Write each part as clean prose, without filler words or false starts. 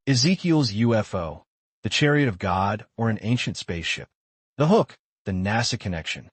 Ezekiel's UFO, The Chariot of God, or an Ancient Spaceship. The hook, the NASA connection.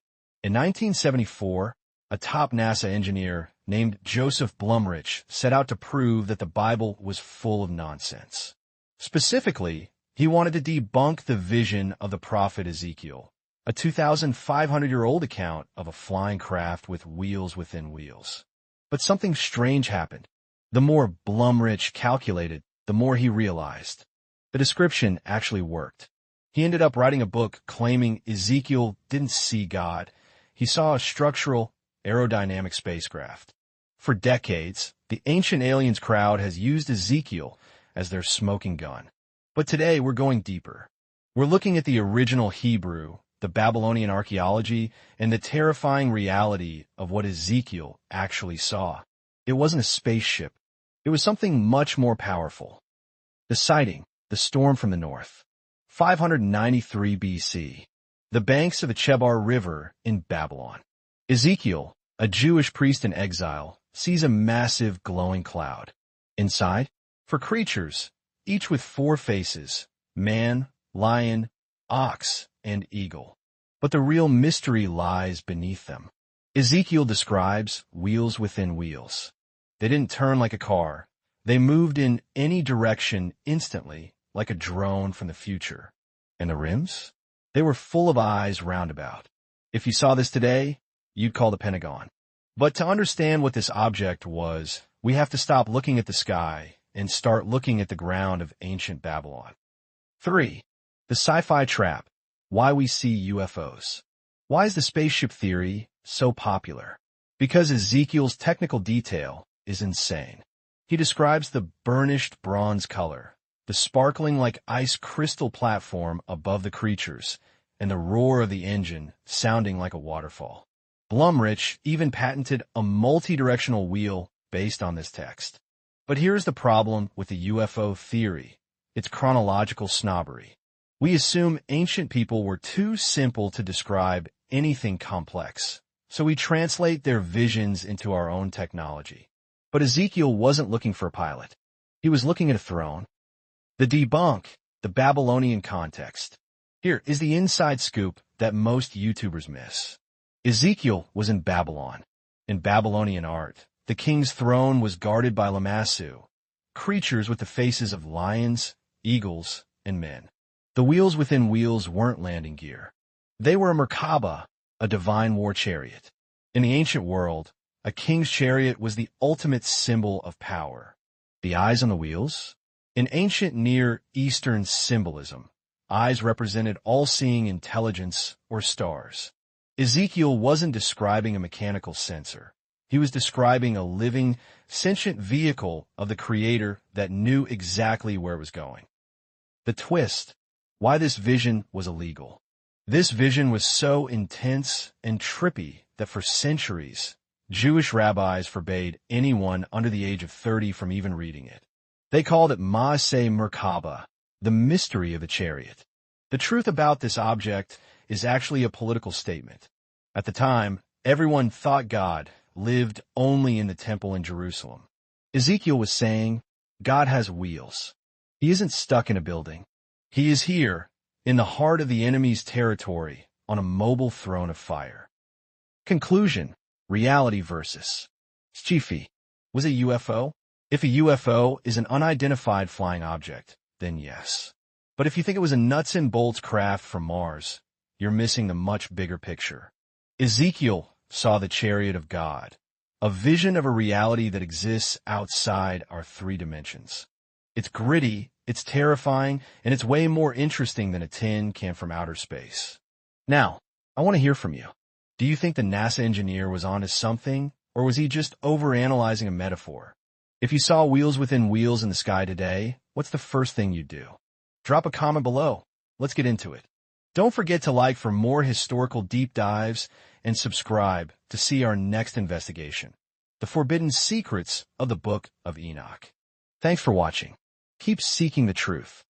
In 1974, a top NASA engineer named Joseph Blumrich set out to prove that the Bible was full of nonsense. Specifically, he wanted to debunk the vision of the Prophet Ezekiel, a 2,500-year-old account of a flying craft with wheels within wheels. But something strange happened. The more Blumrich calculated, the more he realized. The description actually worked. He ended up writing a book claiming Ezekiel didn't see God. He saw a structural, aerodynamic spacecraft. For decades, the ancient aliens crowd has used Ezekiel as their smoking gun. But today we're going deeper. We're looking at the original Hebrew, the Babylonian archaeology, and the terrifying reality of what Ezekiel actually saw. It wasn't a spaceship. It was something much more powerful. The sighting, the storm from the north. 593 BC. The banks of the Chebar River in Babylon. Ezekiel, a Jewish priest in exile, sees a massive glowing cloud. Inside, for creatures, each with 4 faces, man, lion, ox, and eagle. But the real mystery lies beneath them. Ezekiel describes wheels within wheels. They didn't turn like a car. They moved in any direction instantly, like a drone from the future. And the rims? They were full of eyes roundabout. If you saw this today, you'd call the Pentagon. But to understand what this object was, we have to stop looking at the sky and start looking at the ground of ancient Babylon. 3. The sci-fi trap. Why we see UFOs. Why is the spaceship theory so popular? Because Ezekiel's technical detail is insane. He describes the burnished bronze color, the sparkling like ice crystal platform above the creatures, and the roar of the engine sounding like a waterfall. Blumrich even patented a multi-directional wheel based on this text. But here's the problem with the UFO theory. It's chronological snobbery. We assume ancient people were too simple to describe anything complex, so we translate their visions into our own technology. But Ezekiel wasn't looking for a pilot. He was looking at a throne. The debunk, the Babylonian context. Here is the inside scoop that most YouTubers miss. Ezekiel was in Babylon. In Babylonian art, the king's throne was guarded by Lamassu, creatures with the faces of lions, eagles, and men. The wheels within wheels weren't landing gear. They were a Merkabah, a divine war chariot. In the ancient world, a king's chariot was the ultimate symbol of power. The eyes on the wheels? In ancient Near Eastern symbolism, eyes represented all-seeing intelligence or stars. Ezekiel wasn't describing a mechanical sensor. He was describing a living, sentient vehicle of the Creator that knew exactly where it was going. The twist. Why this vision was illegal. This vision was so intense and trippy that for centuries, Jewish rabbis forbade anyone under the age of 30 from even reading it. They called it Maaseh Merkabah, the mystery of the chariot. The truth about this object is actually a political statement. At the time, everyone thought God lived only in the temple in Jerusalem. Ezekiel was saying, God has wheels. He isn't stuck in a building. He is here, in the heart of the enemy's territory, on a mobile throne of fire. Conclusion. Reality versus sci-fi. Was it UFO? If a UFO is an unidentified flying object, then yes. But if you think it was a nuts and bolts craft from Mars, you're missing the much bigger picture. Ezekiel saw the chariot of God, a vision of a reality that exists outside our 3 dimensions. It's gritty, it's terrifying, and it's way more interesting than a tin can from outer space. Now, I want to hear from you. Do you think the NASA engineer was onto something, or was he just overanalyzing a metaphor? If you saw wheels within wheels in the sky today, what's the first thing you'd do? Drop a comment below. Let's get into it. Don't forget to like for more historical deep dives and subscribe to see our next investigation, the forbidden secrets of the Book of Enoch. Thanks for watching. Keep seeking the truth.